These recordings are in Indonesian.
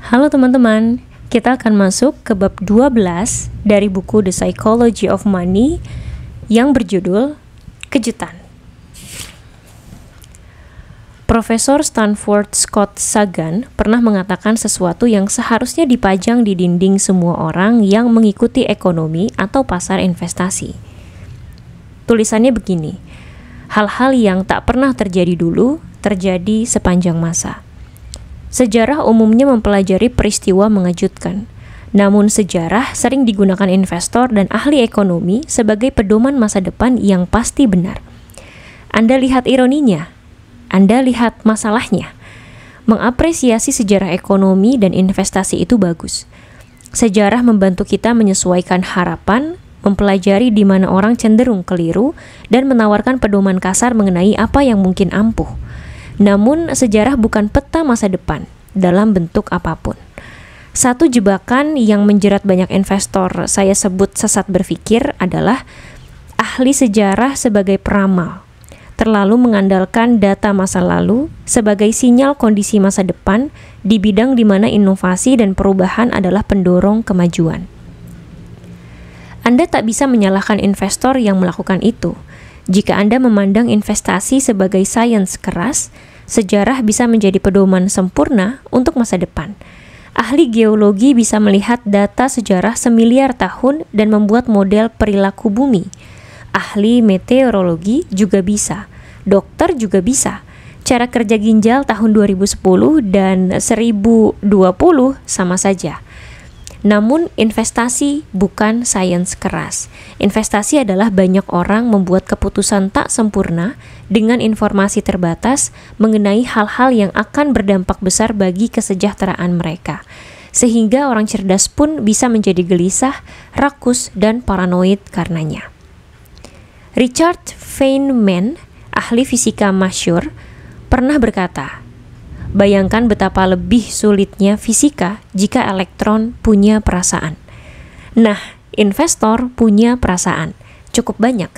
Halo teman-teman, kita akan masuk ke bab 12 dari buku The Psychology of Money yang berjudul Kejutan. Profesor Stanford Scott Sagan pernah mengatakan sesuatu yang seharusnya dipajang di dinding semua orang yang mengikuti ekonomi atau pasar investasi. Tulisannya begini, hal-hal yang tak pernah terjadi dulu, terjadi sepanjang masa. Sejarah umumnya mempelajari peristiwa mengejutkan, namun sejarah sering digunakan investor dan ahli ekonomi sebagai pedoman masa depan yang pasti benar. Anda lihat ironinya, Anda lihat masalahnya. Mengapresiasi sejarah ekonomi dan investasi itu bagus. Sejarah membantu kita menyesuaikan harapan, mempelajari di mana orang cenderung keliru, dan menawarkan pedoman kasar mengenai apa yang mungkin ampuh. Namun, sejarah bukan peta masa depan dalam bentuk apapun. Satu jebakan yang menjerat banyak investor saya sebut sesat berpikir adalah ahli sejarah sebagai peramal, terlalu mengandalkan data masa lalu sebagai sinyal kondisi masa depan di bidang di mana inovasi dan perubahan adalah pendorong kemajuan. Anda tak bisa menyalahkan investor yang melakukan itu. Jika Anda memandang investasi sebagai sains keras, sejarah bisa menjadi pedoman sempurna untuk masa depan. Ahli geologi bisa melihat data sejarah semiliar tahun dan membuat model perilaku bumi. Ahli meteorologi juga bisa. Dokter juga bisa. Cara kerja ginjal tahun 2010 dan 1020 sama saja. Namun, investasi bukan sains keras. Investasi adalah banyak orang membuat keputusan tak sempurna dengan informasi terbatas mengenai hal-hal yang akan berdampak besar bagi kesejahteraan mereka. Sehingga orang cerdas pun bisa menjadi gelisah, rakus, dan paranoid karenanya. Richard Feynman, ahli fisika masyhur, pernah berkata, bayangkan betapa lebih sulitnya fisika jika elektron punya perasaan. Nah, investor punya perasaan, cukup banyak.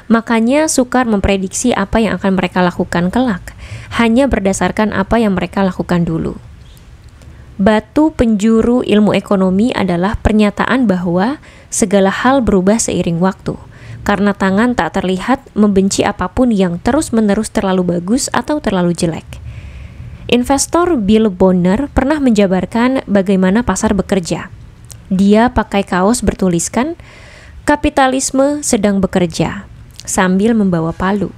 Makanya sukar memprediksi apa yang akan mereka lakukan kelak, hanya berdasarkan apa yang mereka lakukan dulu. Batu penjuru ilmu ekonomi adalah pernyataan bahwa segala hal berubah seiring waktu, karena tangan tak terlihat membenci apapun yang terus-menerus terlalu bagus atau terlalu jelek. Investor Bill Bonner pernah menjabarkan bagaimana pasar bekerja. Dia pakai kaos bertuliskan, kapitalisme sedang bekerja, sambil membawa palu.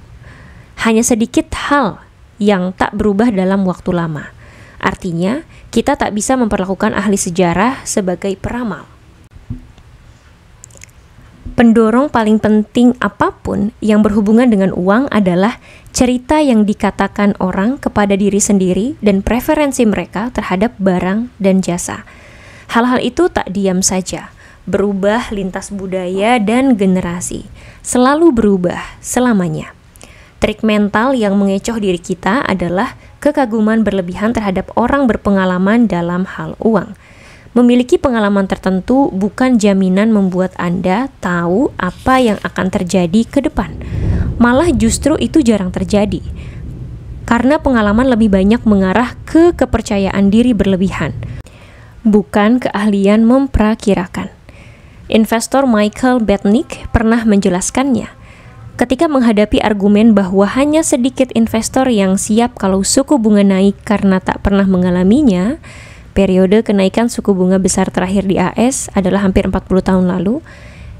Hanya sedikit hal yang tak berubah dalam waktu lama. Artinya, kita tak bisa memperlakukan ahli sejarah sebagai peramal. Pendorong paling penting apapun yang berhubungan dengan uang adalah cerita yang dikatakan orang kepada diri sendiri dan preferensi mereka terhadap barang dan jasa. Hal-hal itu tak diam saja, berubah lintas budaya dan generasi, selalu berubah selamanya. Trik mental yang mengecoh diri kita adalah kekaguman berlebihan terhadap orang berpengalaman dalam hal uang. Memiliki pengalaman tertentu bukan jaminan membuat Anda tahu apa yang akan terjadi ke depan. Malah justru itu jarang terjadi. Karena pengalaman lebih banyak mengarah ke kepercayaan diri berlebihan, bukan keahlian memprakirakan. Investor Michael Batnick pernah menjelaskannya. Ketika menghadapi argumen bahwa hanya sedikit investor yang siap kalau suku bunga naik karena tak pernah mengalaminya, periode kenaikan suku bunga besar terakhir di AS adalah hampir 40 tahun lalu.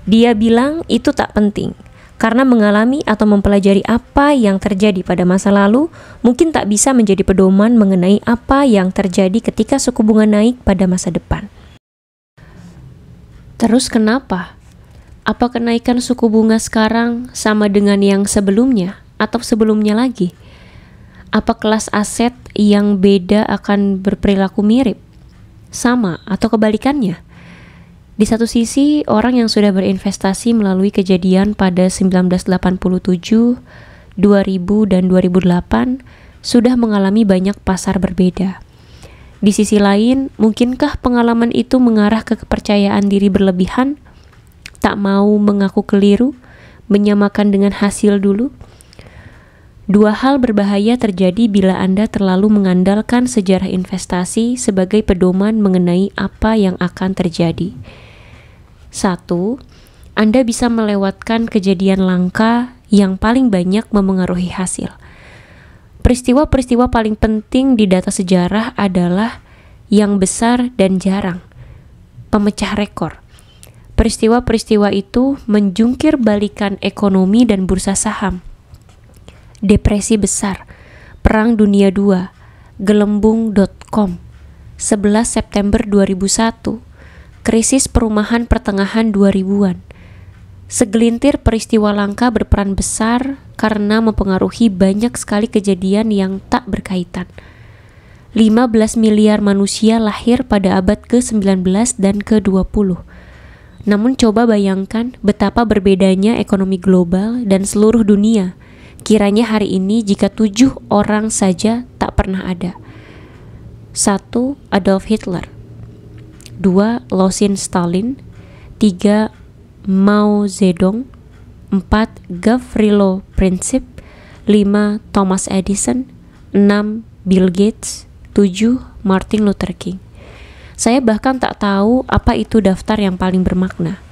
Dia bilang itu tak penting, karena mengalami atau mempelajari apa yang terjadi pada masa lalu mungkin tak bisa menjadi pedoman mengenai apa yang terjadi ketika suku bunga naik pada masa depan. Terus kenapa? Apa kenaikan suku bunga sekarang sama dengan yang sebelumnya atau sebelumnya lagi? Apa kelas aset yang beda akan berperilaku mirip? Sama atau kebalikannya? Di satu sisi, orang yang sudah berinvestasi melalui kejadian pada 1987, 2000, dan 2008 sudah mengalami banyak pasar berbeda. Di sisi lain, mungkinkah pengalaman itu mengarah ke kepercayaan diri berlebihan, tak mau mengaku keliru, menyamakan dengan hasil dulu? Dua hal berbahaya terjadi bila Anda terlalu mengandalkan sejarah investasi sebagai pedoman mengenai apa yang akan terjadi. 1. Anda bisa melewatkan kejadian langka yang paling banyak memengaruhi hasil. Peristiwa-peristiwa paling penting di data sejarah adalah yang besar dan jarang, pemecah rekor. Peristiwa-peristiwa itu menjungkir balikan ekonomi dan bursa saham. Depresi besar, Perang Dunia II, Gelembung.com, 11 September 2001, krisis perumahan pertengahan 2000-an. Segelintir peristiwa langka berperan besar karena mempengaruhi banyak sekali kejadian yang tak berkaitan. 15 miliar manusia lahir pada abad ke-19 dan ke-20. Namun coba bayangkan betapa berbedanya ekonomi global dan seluruh dunia kiranya hari ini jika 7 orang saja tak pernah ada. 1. Adolf Hitler. 2. Losing Stalin. 3. Mao Zedong. 4. Gavrilo Princip. 5. Thomas Edison. 6. Bill Gates. 7. Martin Luther King. Saya bahkan tak tahu apa itu daftar yang paling bermakna.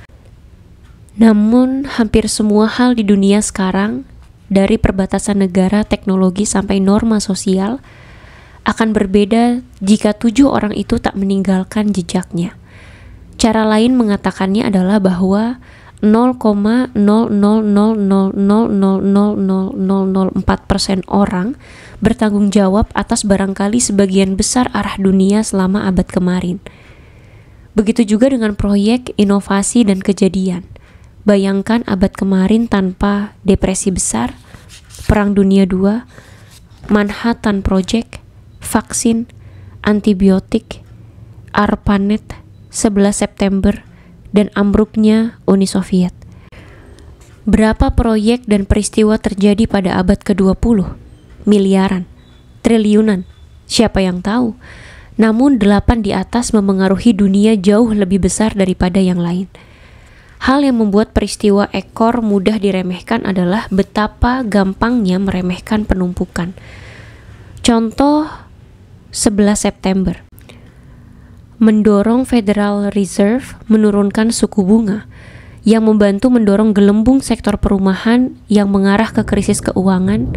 Namun hampir semua hal di dunia sekarang, dari perbatasan negara, teknologi, sampai norma sosial, akan berbeda jika 7 orang itu tak meninggalkan jejaknya. Cara lain mengatakannya adalah bahwa 0,000000004% orang bertanggung jawab atas barangkali sebagian besar arah dunia selama abad kemarin. Begitu juga dengan proyek, inovasi, dan kejadian. Bayangkan abad kemarin tanpa depresi besar, Perang Dunia II, Manhattan Project, vaksin, antibiotik, ARPANET, 11 September, dan ambruknya Uni Soviet. Berapa proyek dan peristiwa terjadi pada abad ke-20? Miliaran, triliunan, siapa yang tahu? Namun 8 di atas memengaruhi dunia jauh lebih besar daripada yang lain. Hal yang membuat peristiwa ekor mudah diremehkan adalah betapa gampangnya meremehkan penumpukan. Contoh 11 September. Mendorong Federal Reserve menurunkan suku bunga yang membantu mendorong gelembung sektor perumahan yang mengarah ke krisis keuangan,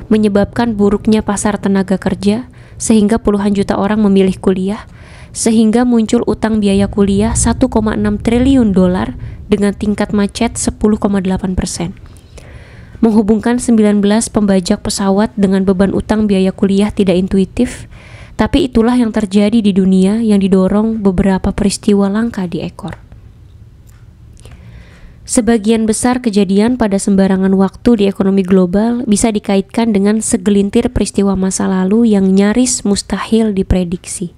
menyebabkan buruknya pasar tenaga kerja sehingga puluhan juta orang memilih kuliah, sehingga muncul utang biaya kuliah 1,6 triliun dolar dengan tingkat macet 10,8%. Menghubungkan 19 pembajak pesawat dengan beban utang biaya kuliah tidak intuitif, tapi itulah yang terjadi di dunia yang didorong beberapa peristiwa langka di ekor. Sebagian besar kejadian pada sembarangan waktu di ekonomi global bisa dikaitkan dengan segelintir peristiwa masa lalu yang nyaris mustahil diprediksi.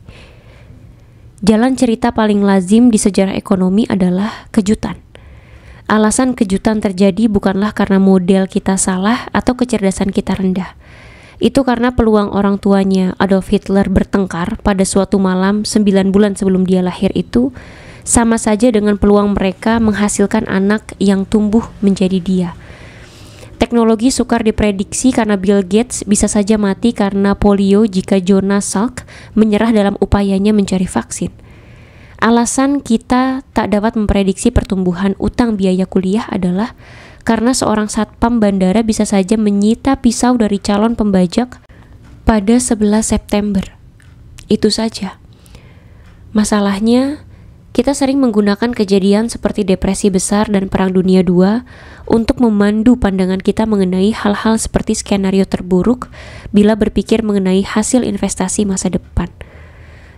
Jalan cerita paling lazim di sejarah ekonomi adalah kejutan. Alasan kejutan terjadi bukanlah karena model kita salah atau kecerdasan kita rendah. Itu karena peluang orang tuanya Adolf Hitler bertengkar pada suatu malam 9 bulan sebelum dia lahir itu sama saja dengan peluang mereka menghasilkan anak yang tumbuh menjadi dia. Teknologi sukar diprediksi karena Bill Gates bisa saja mati karena polio jika Jonas Salk menyerah dalam upayanya mencari vaksin. Alasan kita tak dapat memprediksi pertumbuhan utang biaya kuliah adalah karena seorang satpam bandara bisa saja menyita pisau dari calon pembajak pada 11 September. Itu saja. Masalahnya, kita sering menggunakan kejadian seperti depresi besar dan Perang Dunia II untuk memandu pandangan kita mengenai hal-hal seperti skenario terburuk bila berpikir mengenai hasil investasi masa depan.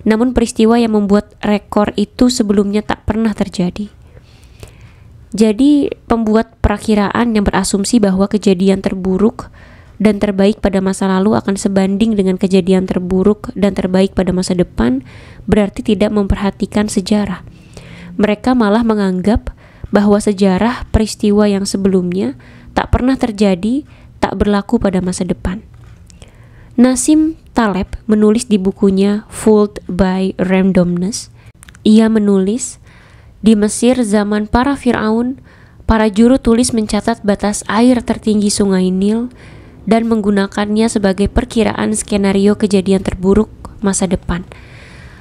Namun peristiwa yang membuat rekor itu sebelumnya tak pernah terjadi. Jadi, pembuat perakiraan yang berasumsi bahwa kejadian terburuk dan terbaik pada masa lalu akan sebanding dengan kejadian terburuk dan terbaik pada masa depan berarti tidak memperhatikan sejarah. Mereka malah menganggap bahwa sejarah peristiwa yang sebelumnya tak pernah terjadi, tak berlaku pada masa depan. Nassim Taleb menulis di bukunya Fooled by Randomness. Ia menulis, di Mesir zaman para Fir'aun, para juru tulis mencatat batas air tertinggi sungai Nil dan menggunakannya sebagai perkiraan skenario kejadian terburuk masa depan.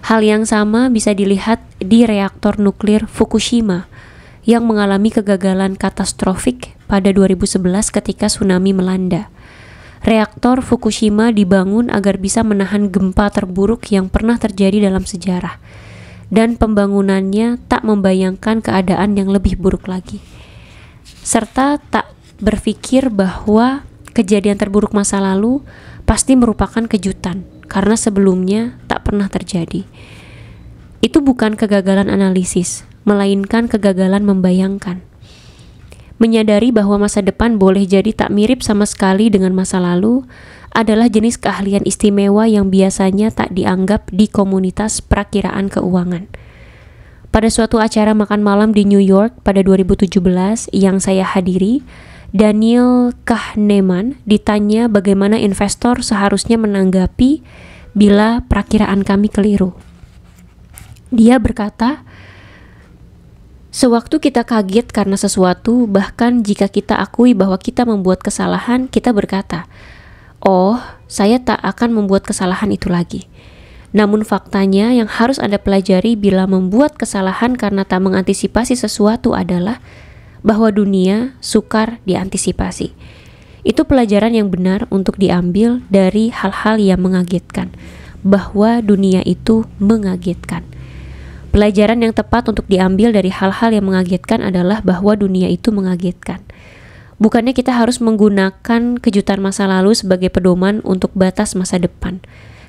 Hal yang sama bisa dilihat di reaktor nuklir Fukushima yang mengalami kegagalan katastrofik pada 2011 ketika tsunami melanda. Reaktor Fukushima dibangun agar bisa menahan gempa terburuk yang pernah terjadi dalam sejarah, dan pembangunannya tak membayangkan keadaan yang lebih buruk lagi, serta tak berpikir bahwa kejadian terburuk masa lalu pasti merupakan kejutan karena sebelumnya tak pernah terjadi. Itu bukan kegagalan analisis, melainkan kegagalan membayangkan. Menyadari bahwa masa depan boleh jadi tak mirip sama sekali dengan masa lalu adalah jenis keahlian istimewa yang biasanya tak dianggap di komunitas perakiraan keuangan. Pada suatu acara makan malam di New York pada 2017 yang saya hadiri, Daniel Kahneman ditanya bagaimana investor seharusnya menanggapi bila perakiraan kami keliru. Dia berkata, "Sewaktu kita kaget karena sesuatu, bahkan jika kita akui bahwa kita membuat kesalahan, kita berkata, 'Oh, saya tak akan membuat kesalahan itu lagi.' Namun faktanya yang harus Anda pelajari bila membuat kesalahan karena tak mengantisipasi sesuatu adalah bahwa dunia sukar diantisipasi. Itu pelajaran yang benar untuk diambil dari hal-hal yang mengagetkan, bahwa dunia itu mengagetkan. Pelajaran yang tepat untuk diambil dari hal-hal yang mengagetkan adalah bahwa dunia itu mengagetkan. Bukannya kita harus menggunakan kejutan masa lalu sebagai pedoman untuk batas masa depan.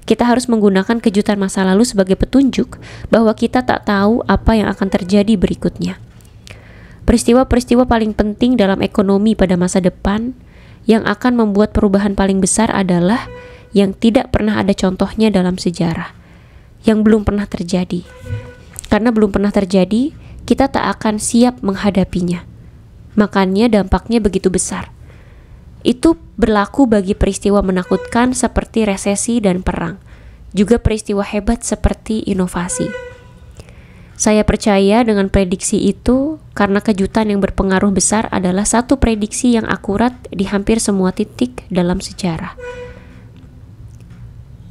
Kita harus menggunakan kejutan masa lalu sebagai petunjuk bahwa kita tak tahu apa yang akan terjadi berikutnya. Peristiwa-peristiwa paling penting dalam ekonomi pada masa depan yang akan membuat perubahan paling besar adalah yang tidak pernah ada contohnya dalam sejarah, yang belum pernah terjadi. Karena belum pernah terjadi, kita tak akan siap menghadapinya. Makanya dampaknya begitu besar. Itu berlaku bagi peristiwa menakutkan seperti resesi dan perang, juga peristiwa hebat seperti inovasi. Saya percaya dengan prediksi itu karena kejutan yang berpengaruh besar adalah satu prediksi yang akurat di hampir semua titik dalam sejarah.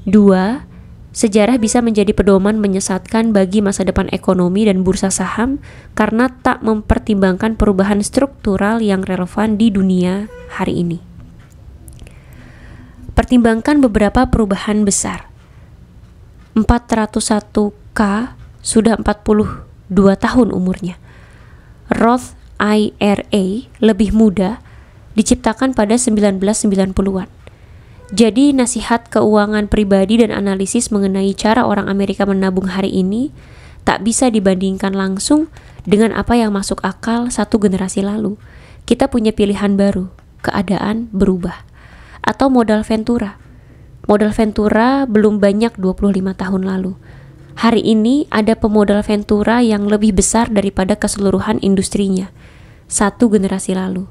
2. Sejarah bisa menjadi pedoman menyesatkan bagi masa depan ekonomi dan bursa saham karena tak mempertimbangkan perubahan struktural yang relevan di dunia hari ini. Pertimbangkan beberapa perubahan besar. 401k sudah 42 tahun umurnya. Roth IRA lebih muda, diciptakan pada 1990-an. Jadi nasihat keuangan pribadi dan analisis mengenai cara orang Amerika menabung hari ini tak bisa dibandingkan langsung dengan apa yang masuk akal satu generasi lalu. Kita punya pilihan baru, keadaan berubah. Atau modal Ventura. Modal Ventura belum banyak 25 tahun lalu. Hari ini ada pemodal Ventura yang lebih besar daripada keseluruhan industrinya satu generasi lalu.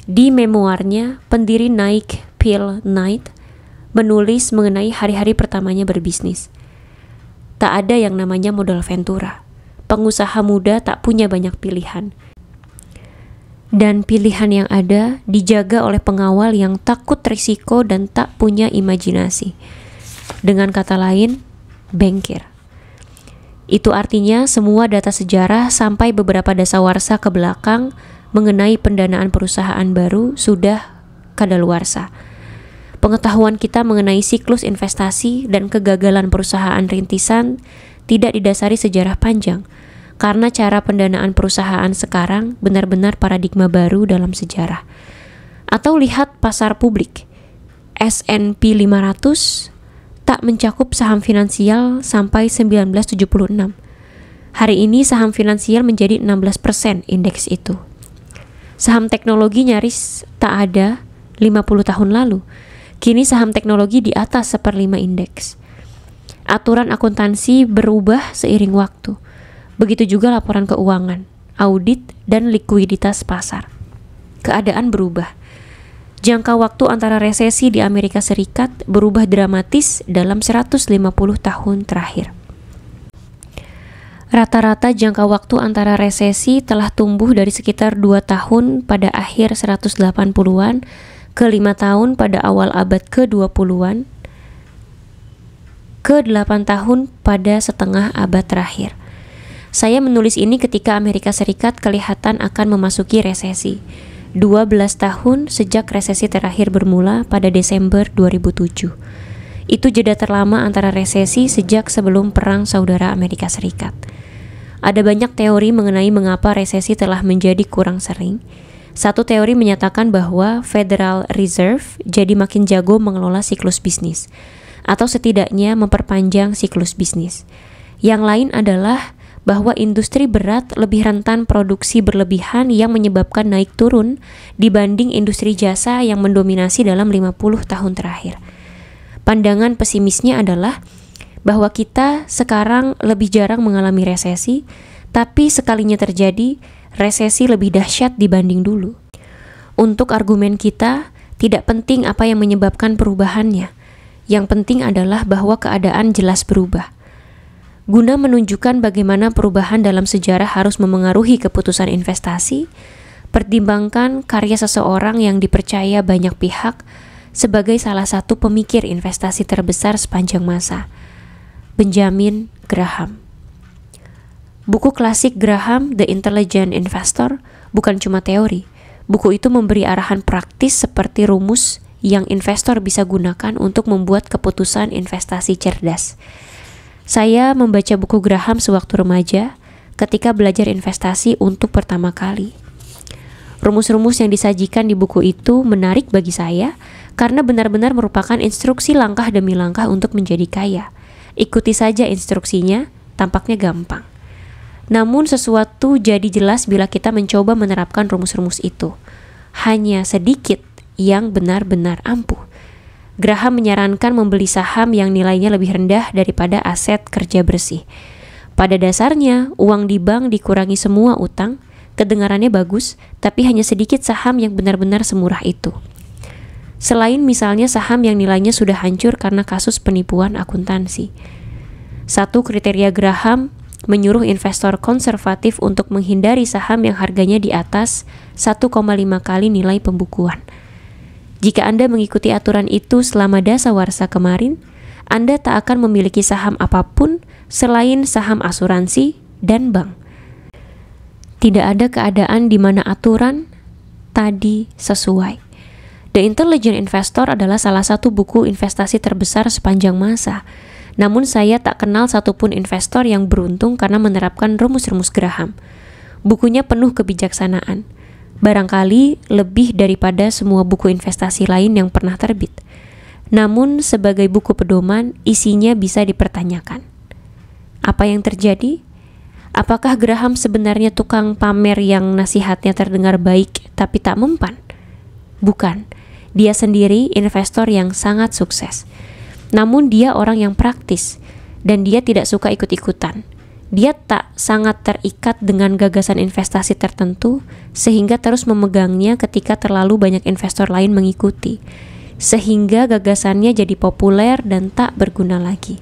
Di memoarnya, pendiri Nike Phil Knight menulis mengenai hari-hari pertamanya berbisnis. Tak ada yang namanya modal Ventura. Pengusaha muda tak punya banyak pilihan. Dan pilihan yang ada dijaga oleh pengawal yang takut risiko dan tak punya imajinasi. Dengan kata lain, bengkir. Itu artinya semua data sejarah sampai beberapa dasawarsa ke belakang mengenai pendanaan perusahaan baru sudah kadaluarsa. Pengetahuan kita mengenai siklus investasi dan kegagalan perusahaan rintisan tidak didasari sejarah panjang, karena cara pendanaan perusahaan sekarang benar-benar paradigma baru dalam sejarah. Atau lihat pasar publik. S&P 500 tak mencakup saham finansial sampai 1976. Hari ini saham finansial menjadi 16% indeks itu. Saham teknologi nyaris tak ada 50 tahun lalu. Kini saham teknologi di atas 1/5 indeks. Aturan akuntansi berubah seiring waktu. Begitu juga laporan keuangan, audit, dan likuiditas pasar. Keadaan berubah. Jangka waktu antara resesi di Amerika Serikat berubah dramatis dalam 150 tahun terakhir. Rata-rata jangka waktu antara resesi telah tumbuh dari sekitar 2 tahun pada akhir 180-an ke 5 tahun pada awal abad ke-20-an, ke 8 tahun pada setengah abad terakhir. Saya menulis ini ketika Amerika Serikat kelihatan akan memasuki resesi. 12 tahun sejak resesi terakhir bermula pada Desember 2007. Itu jeda terlama antara resesi sejak sebelum Perang Saudara Amerika Serikat. Ada banyak teori mengenai mengapa resesi telah menjadi kurang sering. Satu teori menyatakan bahwa Federal Reserve jadi makin jago mengelola siklus bisnis, atau setidaknya memperpanjang siklus bisnis. Yang lain adalah bahwa industri berat lebih rentan produksi berlebihan yang menyebabkan naik turun dibanding industri jasa yang mendominasi dalam 50 tahun terakhir. Pandangan pesimisnya adalah bahwa kita sekarang lebih jarang mengalami resesi, tapi sekalinya terjadi, resesi lebih dahsyat dibanding dulu. Untuk argumen kita, tidak penting apa yang menyebabkan perubahannya. Yang penting adalah bahwa keadaan jelas berubah. Guna menunjukkan bagaimana perubahan dalam sejarah harus memengaruhi keputusan investasi, pertimbangkan karya seseorang yang dipercaya banyak pihak sebagai salah satu pemikir investasi terbesar sepanjang masa, Benjamin Graham. Buku klasik Graham, The Intelligent Investor, bukan cuma teori. Buku itu memberi arahan praktis seperti rumus yang investor bisa gunakan untuk membuat keputusan investasi cerdas. Saya membaca buku Graham sewaktu remaja ketika belajar investasi untuk pertama kali. Rumus-rumus yang disajikan di buku itu menarik bagi saya karena benar-benar merupakan instruksi langkah demi langkah untuk menjadi kaya. Ikuti saja instruksinya, tampaknya gampang. Namun sesuatu jadi jelas bila kita mencoba menerapkan rumus-rumus itu. Hanya sedikit yang benar-benar ampuh. Graham menyarankan membeli saham yang nilainya lebih rendah daripada aset kerja bersih. Pada dasarnya, uang di bank dikurangi semua utang, kedengarannya bagus, tapi hanya sedikit saham yang benar-benar semurah itu. Selain misalnya saham yang nilainya sudah hancur karena kasus penipuan akuntansi. Satu kriteria Graham menyuruh investor konservatif untuk menghindari saham yang harganya di atas 1,5 kali nilai pembukuan. Jika Anda mengikuti aturan itu selama dasawarsa kemarin, Anda tak akan memiliki saham apapun selain saham asuransi dan bank. Tidak ada keadaan di mana aturan tadi sesuai. The Intelligent Investor adalah salah satu buku investasi terbesar sepanjang masa. Namun saya tak kenal satupun investor yang beruntung karena menerapkan rumus-rumus Graham. Bukunya penuh kebijaksanaan. Barangkali lebih daripada semua buku investasi lain yang pernah terbit. Namun sebagai buku pedoman, isinya bisa dipertanyakan. Apa yang terjadi? Apakah Graham sebenarnya tukang pamer yang nasihatnya terdengar baik tapi tak mempan? Bukan. Dia sendiri investor yang sangat sukses. Namun dia orang yang praktis dan dia tidak suka ikut-ikutan. Dia tak sangat terikat dengan gagasan investasi tertentu sehingga terus memegangnya ketika terlalu banyak investor lain mengikuti. Sehingga gagasannya jadi populer dan tak berguna lagi.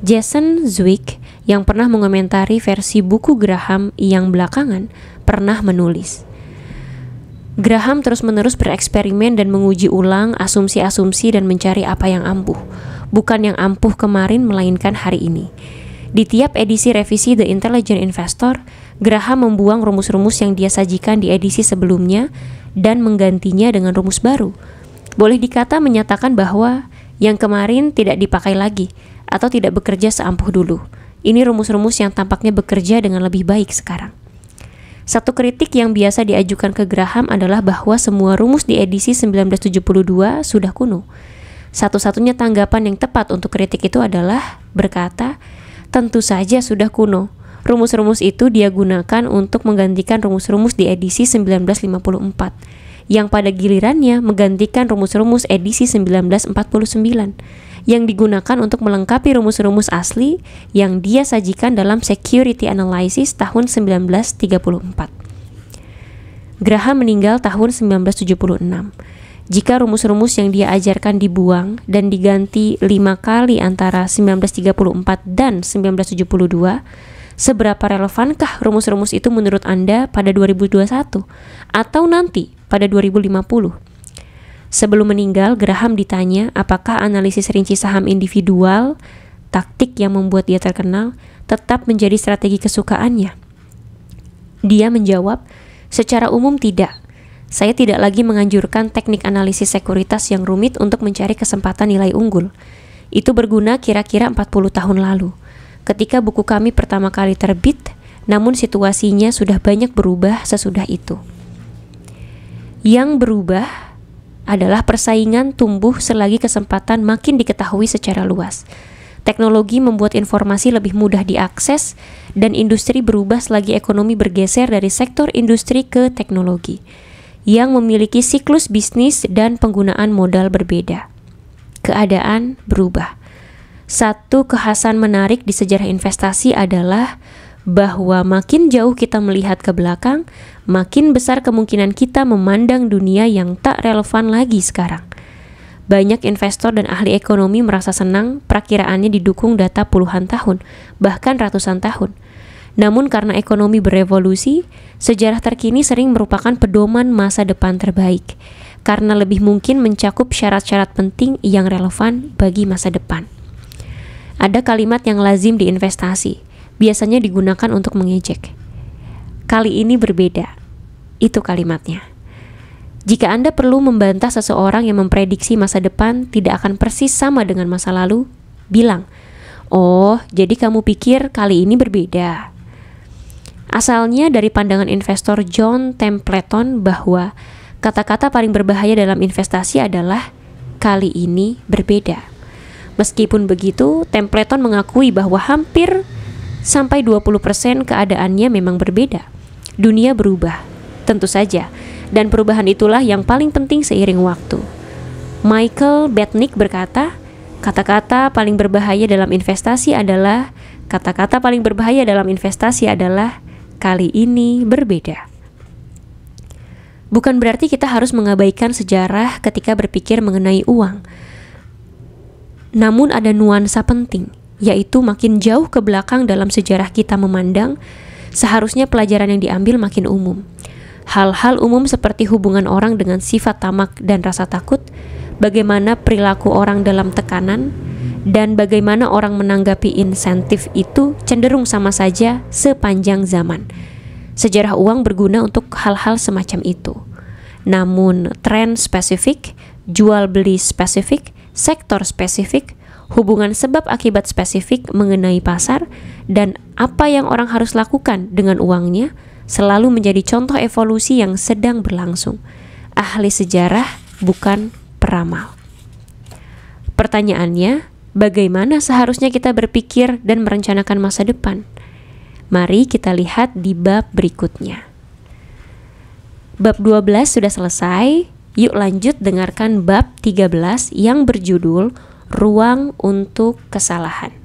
Jason Zweig yang pernah mengomentari versi buku Graham yang belakangan pernah menulis, Graham terus-menerus bereksperimen dan menguji ulang asumsi-asumsi dan mencari apa yang ampuh. Bukan yang ampuh kemarin melainkan hari ini. Di tiap edisi revisi The Intelligent Investor, Graham membuang rumus-rumus yang dia sajikan di edisi sebelumnya dan menggantinya dengan rumus baru. Boleh dikata menyatakan bahwa yang kemarin tidak dipakai lagi atau tidak bekerja seampuh dulu. Ini rumus-rumus yang tampaknya bekerja dengan lebih baik sekarang. Satu kritik yang biasa diajukan ke Graham adalah bahwa semua rumus di edisi 1972 sudah kuno. Satu-satunya tanggapan yang tepat untuk kritik itu adalah berkata, tentu saja sudah kuno. Rumus-rumus itu dia gunakan untuk menggantikan rumus-rumus di edisi 1954, yang pada gilirannya menggantikan rumus-rumus edisi 1949, yang digunakan untuk melengkapi rumus-rumus asli yang dia sajikan dalam Security Analysis tahun 1934. Graham meninggal tahun 1976. Jika rumus-rumus yang dia ajarkan dibuang dan diganti 5 kali antara 1934 dan 1972, seberapa relevankah rumus-rumus itu menurut Anda pada 2021 atau nanti pada 2050? Sebelum meninggal, Graham ditanya apakah analisis rinci saham individual, taktik yang membuat dia terkenal, tetap menjadi strategi kesukaannya. Dia menjawab, secara umum tidak. Saya tidak lagi menganjurkan teknik analisis sekuritas yang rumit untuk mencari kesempatan nilai unggul. Itu berguna kira-kira 40 tahun lalu, ketika buku kami pertama kali terbit, namun situasinya sudah banyak berubah sesudah itu. Yang berubah adalah persaingan tumbuh selagi kesempatan makin diketahui secara luas. Teknologi membuat informasi lebih mudah diakses, dan industri berubah selagi ekonomi bergeser dari sektor industri ke teknologi, yang memiliki siklus bisnis dan penggunaan modal berbeda. Keadaan berubah. Satu kekhasan menarik di sejarah investasi adalah bahwa makin jauh kita melihat ke belakang, makin besar kemungkinan kita memandang dunia yang tak relevan lagi sekarang. Banyak investor dan ahli ekonomi merasa senang perakiraannya didukung data puluhan tahun, bahkan ratusan tahun. Namun karena ekonomi berevolusi, sejarah terkini sering merupakan pedoman masa depan terbaik, karena lebih mungkin mencakup syarat-syarat penting yang relevan bagi masa depan. Ada kalimat yang lazim di investasi, biasanya digunakan untuk mengejek. Kali ini berbeda, itu kalimatnya. Jika Anda perlu membantah seseorang yang memprediksi masa depan tidak akan persis sama dengan masa lalu, bilang, "Oh, jadi kamu pikir kali ini berbeda." Asalnya dari pandangan investor John Templeton bahwa kata-kata paling berbahaya dalam investasi adalah kali ini berbeda. Meskipun begitu, Templeton mengakui bahwa hampir sampai 20% keadaannya memang berbeda. Dunia berubah, tentu saja, dan perubahan itulah yang paling penting seiring waktu. Michael Batnick berkata, kata-kata paling berbahaya dalam investasi adalah kali ini berbeda. Bukan berarti kita harus mengabaikan sejarah ketika berpikir mengenai uang. Namun ada nuansa penting, yaitu makin jauh ke belakang dalam sejarah kita memandang, seharusnya pelajaran yang diambil makin umum. Hal-hal umum seperti hubungan orang dengan sifat tamak dan rasa takut, bagaimana perilaku orang dalam tekanan, dan bagaimana orang menanggapi insentif itu cenderung sama saja sepanjang zaman. Sejarah uang berguna untuk hal-hal semacam itu. Namun tren spesifik, jual beli spesifik, sektor spesifik, hubungan sebab akibat spesifik mengenai pasar, dan apa yang orang harus lakukan dengan uangnya selalu menjadi contoh evolusi yang sedang berlangsung. Ahli sejarah bukan peramal. Pertanyaannya, bagaimana seharusnya kita berpikir dan merencanakan masa depan? Mari kita lihat di bab berikutnya. Bab 12 sudah selesai. Yuk lanjut dengarkan bab 13 yang berjudul Ruang untuk Kesalahan.